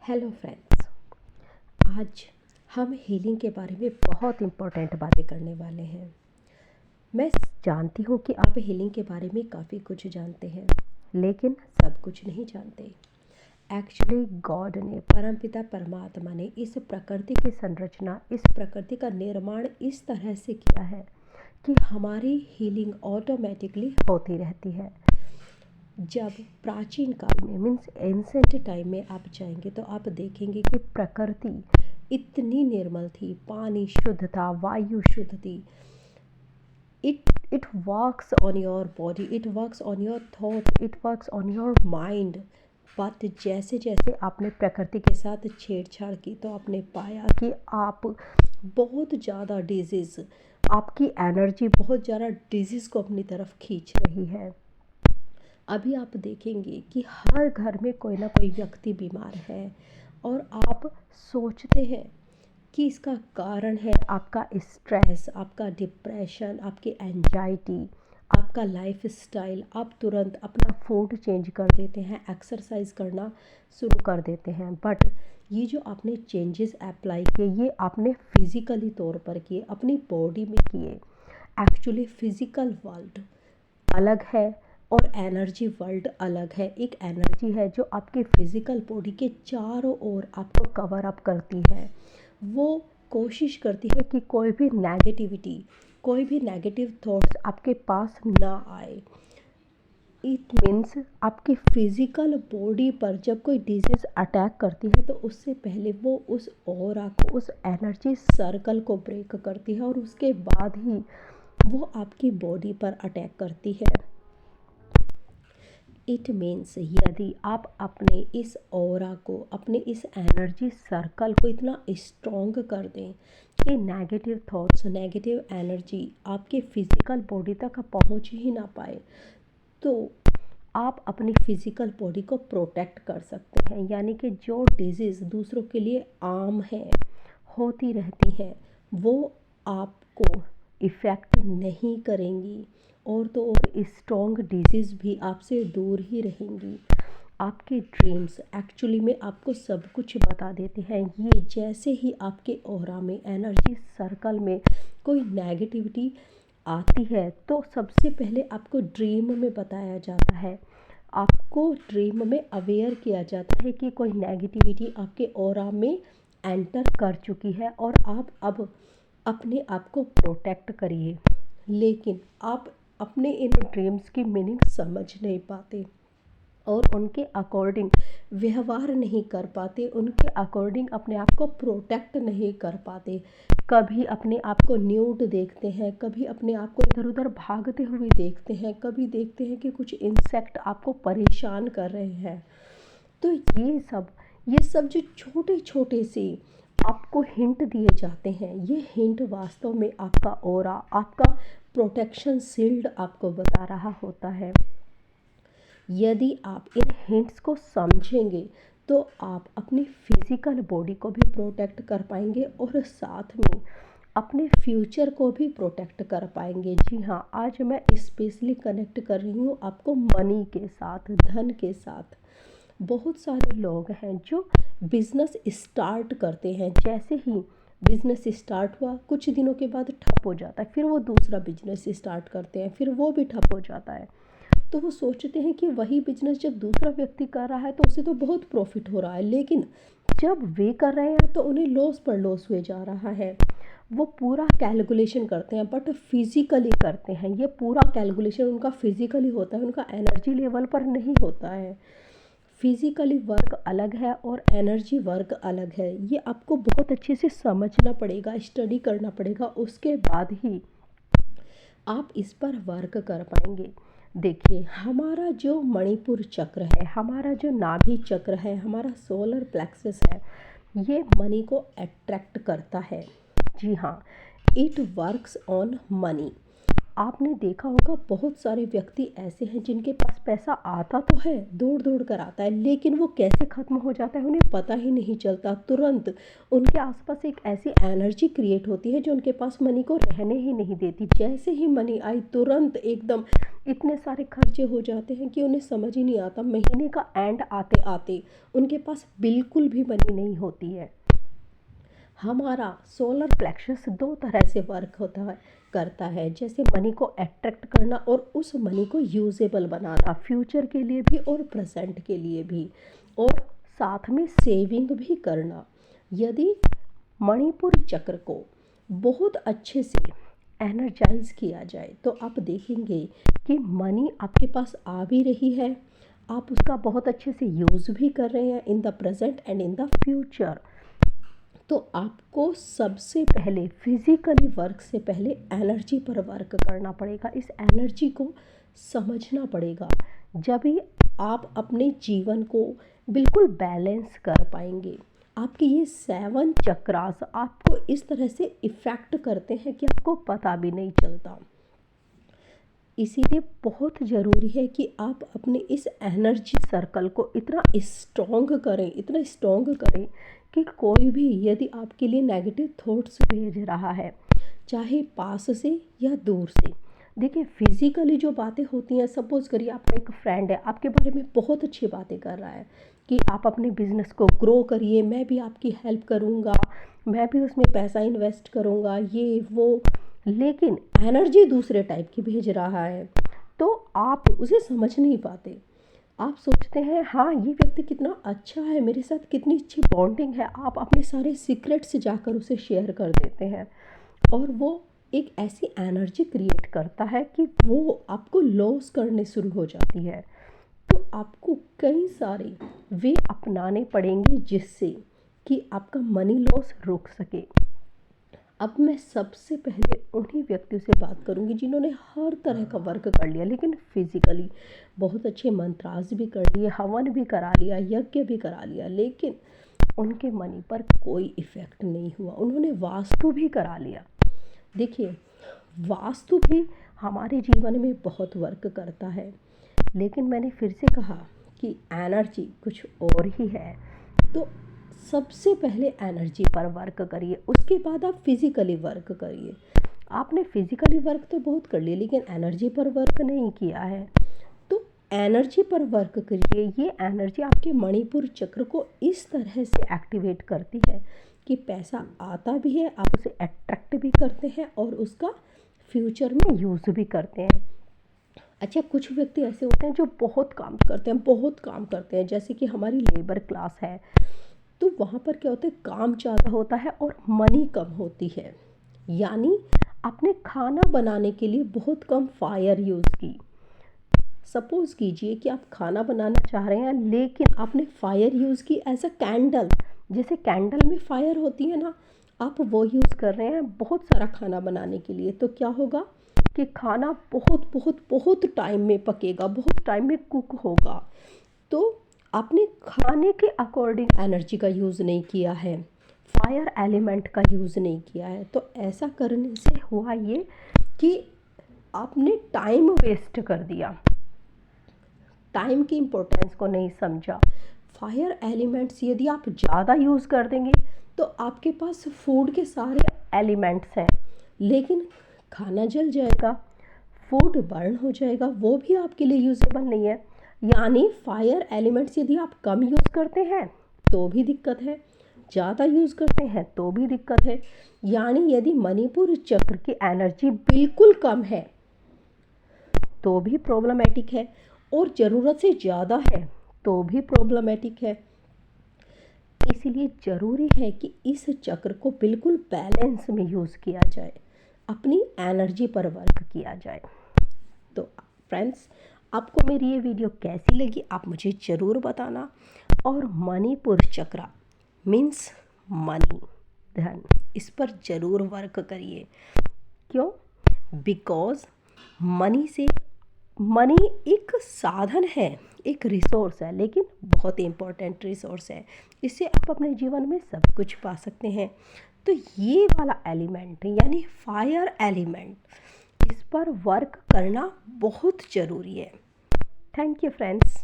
Hello friends. आज हम healing के बारे में बहुत इम्पोर्टेंट बातें करने वाले हैं। मैं जानती हूँ कि आप हीलिंग के बारे में काफ़ी कुछ जानते हैं, लेकिन सब कुछ नहीं जानते। एक्चुअली गॉड ने, परमपिता परमात्मा ने इस प्रकृति की संरचना, इस प्रकृति का निर्माण इस तरह से किया है कि हमारी हीलिंग ऑटोमेटिकली होती रहती है। जब प्राचीन काल में मीन्स एंसेंट टाइम में आप जाएंगे तो आप देखेंगे कि प्रकृति इतनी निर्मल थी, पानी शुद्ध था, वायु शुद्ध थी। It works on your body, it works on your thought, it works on your mind. But जैसे जैसे आपने प्रकृति के साथ छेड़छाड़ की तो आपने पाया कि आप बहुत ज़्यादा डिजीज़, आपकी एनर्जी बहुत ज़्यादा डिजीज़ को अपनी तरफ खींच रही है। अभी आप देखेंगे कि हर घर में कोई ना कोई व्यक्ति बीमार है और आप सोचते हैं कि इसका कारण है आपका स्ट्रेस, आपका डिप्रेशन, आपकी एंजाइटी, आपका लाइफ स्टाइल। आप तुरंत अपना फूड चेंज कर देते हैं, एक्सरसाइज करना शुरू कर देते हैं। बट ये जो आपने चेंजेस अप्लाई किए, ये आपने फिज़िकली तौर पर किए, अपनी बॉडी में किए। एक्चुअली फ़िज़िकल वर्ल्ड अलग है और एनर्जी वर्ल्ड अलग है। एक एनर्जी है जो आपके फिज़िकल बॉडी के चारों ओर आपको कवर अप करती है। वो कोशिश करती है कि कोई भी नेगेटिविटी, कोई भी नेगेटिव थॉट्स आपके पास ना आए। इट मीन्स आपकी फिज़िकल बॉडी पर जब कोई डिजीज़ अटैक करती है तो उससे पहले वो उस ऑरा को, उस एनर्जी सर्कल को ब्रेक करती है और उसके बाद ही वो आपकी बॉडी पर अटैक करती है। इट मीन्स यदि आप अपने इस ऑरा को, अपने इस एनर्जी सर्कल को इतना स्ट्रॉन्ग कर दें कि नेगेटिव थॉट्स, नेगेटिव एनर्जी आपके फिज़िकल बॉडी तक पहुंच ही ना पाए, तो आप अपनी फिज़िकल बॉडी को प्रोटेक्ट कर सकते हैं। यानी कि जो डिजीज़ दूसरों के लिए आम है, होती रहती हैं, वो आपको इफ़ेक्ट नहीं करेंगी और तो और स्ट्रॉन्ग डिजीज़ भी आपसे दूर ही रहेंगी। आपके ड्रीम्स एक्चुअली में आपको सब कुछ बता देते हैं। ये जैसे ही आपके ऑरा में, एनर्जी सर्कल में कोई नेगेटिविटी आती है तो सबसे पहले आपको ड्रीम में बताया जाता है, आपको ड्रीम में अवेयर किया जाता है कि कोई नेगेटिविटी आपके ऑरा में एंटर कर चुकी है और आप अब अपने आप को प्रोटेक्ट करिए। लेकिन आप अपने इन ड्रीम्स की मीनिंग समझ नहीं पाते और उनके अकॉर्डिंग व्यवहार नहीं कर पाते, उनके अकॉर्डिंग अपने आप को प्रोटेक्ट नहीं कर पाते। कभी अपने आप को न्यूड देखते हैं, कभी अपने आप को इधर उधर भागते हुए देखते हैं, कभी देखते हैं कि कुछ इंसेक्ट आपको परेशान कर रहे हैं। तो ये सब जो छोटे छोटे से आपको हिंट दिए जाते हैं, ये हिंट वास्तव में आपका ऑरा, आपका प्रोटेक्शन शील्ड आपको बता रहा होता है। यदि आप इन हिंट्स को समझेंगे तो आप अपनी फिज़िकल बॉडी को भी प्रोटेक्ट कर पाएंगे और साथ में अपने फ्यूचर को भी प्रोटेक्ट कर पाएंगे। जी हाँ, आज मैं स्पेशली कनेक्ट कर रही हूँ आपको मनी के साथ, धन के साथ। बहुत सारे लोग हैं जो बिज़नेस स्टार्ट करते हैं, जैसे ही बिज़नेस स्टार्ट हुआ कुछ दिनों के बाद ठप हो जाता है, फिर वो दूसरा बिजनेस स्टार्ट करते हैं, फिर वो भी ठप हो जाता है। तो वो सोचते हैं कि वही बिजनेस जब दूसरा व्यक्ति कर रहा है तो उसे तो बहुत प्रॉफिट हो रहा है, लेकिन जब वे कर रहे हैं तो उन्हें लॉस पर लॉस हुए जा रहा है। वो पूरा कैलकुलेशन करते हैं बट फिज़िकली करते हैं, ये पूरा कैलकुलेशन उनका फिज़िकली होता है, उनका एनर्जी लेवल पर नहीं होता है। फिज़िकली वर्क अलग है और एनर्जी वर्क अलग है। ये आपको बहुत अच्छे से समझना पड़ेगा, स्टडी करना पड़ेगा, उसके बाद ही आप इस पर वर्क कर पाएंगे। देखिए, हमारा जो मणिपुर चक्र है, हमारा जो नाभि चक्र है, हमारा सोलर प्लेक्सस है, ये मनी को अट्रैक्ट करता है। जी हाँ, इट वर्क्स ऑन मनी। आपने देखा होगा बहुत सारे व्यक्ति ऐसे हैं जिनके पास पैसा आता तो है, दौड़ दौड़ कर आता है, लेकिन वो कैसे ख़त्म हो जाता है उन्हें पता ही नहीं चलता। तुरंत उनके आसपास एक ऐसी एनर्जी क्रिएट होती है जो उनके पास मनी को रहने ही नहीं देती। जैसे ही मनी आई तुरंत एकदम इतने सारे खर्चे हो जाते हैं कि उन्हें समझ ही नहीं आता। महीने का एंड आते आते उनके पास बिल्कुल भी मनी नहीं होती है। हमारा सोलर प्लेक्सस दो तरह से वर्क होता है करता है, जैसे मनी को अट्रैक्ट करना और उस मनी को यूजेबल बनाना, फ्यूचर के लिए भी और प्रेजेंट के लिए भी, और साथ में सेविंग भी करना। यदि मणिपुर चक्र को बहुत अच्छे से एनर्जाइज किया जाए तो आप देखेंगे कि मनी आपके पास आ भी रही है, आप उसका बहुत अच्छे से यूज़ भी कर रहे हैं in the present and in the future. तो आपको सबसे पहले फिज़िकली वर्क से पहले एनर्जी पर वर्क करना पड़ेगा, इस एनर्जी को समझना पड़ेगा। जब भी आप अपने जीवन को बिल्कुल बैलेंस कर पाएंगे। आपके ये 7 चक्रास आपको इस तरह से इफ़ेक्ट करते हैं कि आपको पता भी नहीं चलता। इसीलिए बहुत ज़रूरी है कि आप अपने इस एनर्जी सर्कल को इतना स्ट्रॉन्ग करें कि कोई भी यदि आपके लिए नेगेटिव थॉट्स भेज रहा है, चाहे पास से या दूर से। देखिए फिज़िकली जो बातें होती हैं, सपोज़ करिए आपका एक फ्रेंड है, आपके बारे में बहुत अच्छी बातें कर रहा है कि आप अपने बिज़नेस को ग्रो करिए, मैं भी आपकी हेल्प करूँगा, मैं भी उसमें पैसा इन्वेस्ट करूँगा, ये वो, लेकिन एनर्जी दूसरे टाइप की भेज रहा है तो आप उसे समझ नहीं पाते। आप सोचते हैं हाँ ये व्यक्ति कितना अच्छा है, मेरे साथ कितनी अच्छी बॉन्डिंग है, आप अपने सारे सीक्रेट्स जाकर उसे शेयर कर देते हैं और वो एक ऐसी एनर्जी क्रिएट करता है कि वो आपको लॉस करने शुरू हो जाती है। तो आपको कई सारे वे अपनाने पड़ेंगे जिससे कि आपका मनी लॉस रुक सके। अब मैं सबसे पहले उन्हीं व्यक्तियों से बात करूंगी जिन्होंने हर तरह का वर्क कर लिया, लेकिन फिजिकली बहुत अच्छे मंत्रास भी कर लिए, हवन भी करा लिया, यज्ञ भी करा लिया, लेकिन उनके मनी पर कोई इफ़ेक्ट नहीं हुआ। उन्होंने वास्तु भी करा लिया। देखिए वास्तु भी हमारे जीवन में बहुत वर्क करता है, लेकिन मैंने फिर से कहा कि एनर्जी कुछ और ही है। तो सबसे पहले एनर्जी पर वर्क करिए, उसके बाद आप फिज़िकली वर्क करिए। आपने फिज़िकली वर्क तो बहुत कर लिया लेकिन एनर्जी पर वर्क नहीं किया है, तो एनर्जी पर वर्क करिए। ये एनर्जी आपके मणिपुर चक्र को इस तरह से एक्टिवेट करती है कि पैसा आता भी है, आप उसे अट्रैक्ट भी करते हैं और उसका फ्यूचर में यूज़ भी करते हैं। अच्छा, कुछ व्यक्ति ऐसे होते हैं जो बहुत काम करते हैं, जैसे कि हमारी लेबर क्लास है, तो वहाँ पर क्या होता है, काम ज़्यादा होता है और मनी कम होती है। यानी आपने खाना बनाने के लिए बहुत कम फायर यूज़ की। सपोज़ कीजिए कि आप खाना बनाना चाह रहे हैं लेकिन आपने फायर यूज़ की एज अ कैंडल, जैसे कैंडल में फायर होती है ना, आप वो यूज़ कर रहे हैं बहुत सारा खाना बनाने के लिए। तो क्या होगा कि खाना बहुत बहुत बहुत टाइम में पकेगा, बहुत टाइम में कुक होगा। तो आपने खाने के अकॉर्डिंग एनर्जी का यूज़ नहीं किया है, फायर एलिमेंट का यूज़ नहीं किया है। तो ऐसा करने से हुआ ये कि आपने टाइम वेस्ट कर दिया, टाइम की इम्पोर्टेंस को नहीं समझा। फायर एलिमेंट्स यदि आप ज़्यादा यूज़ कर देंगे तो आपके पास फूड के सारे एलिमेंट्स हैं, लेकिन खाना जल जाएगा, फूड बर्न हो जाएगा, वो भी आपके लिए यूजेबल नहीं है। यानी फायर एलिमेंट्स यदि आप कम यूज़ करते हैं तो भी दिक्कत है, ज़्यादा यूज़ करते हैं तो भी दिक्कत है। यानी यदि मणिपुर चक्र की एनर्जी बिल्कुल कम है तो भी प्रॉब्लमेटिक है, और ज़रूरत से ज़्यादा है तो भी प्रॉब्लमेटिक है। इसलिए ज़रूरी है कि इस चक्र को बिल्कुल बैलेंस में यूज़ किया जाए, अपनी एनर्जी पर वर्क किया जाए। तो फ्रेंड्स, आपको मेरी ये वीडियो कैसी लगी आप मुझे ज़रूर बताना। और मणिपुर चक्र मीन्स मनी, धन, इस पर ज़रूर वर्क करिए। क्यों? बिकॉज मनी एक साधन है, एक रिसोर्स है, लेकिन बहुत इम्पोर्टेंट रिसोर्स है। इससे आप अपने जीवन में सब कुछ पा सकते हैं। तो ये वाला एलिमेंट यानी फायर एलिमेंट इस पर वर्क करना बहुत ज़रूरी है। Thank you friends.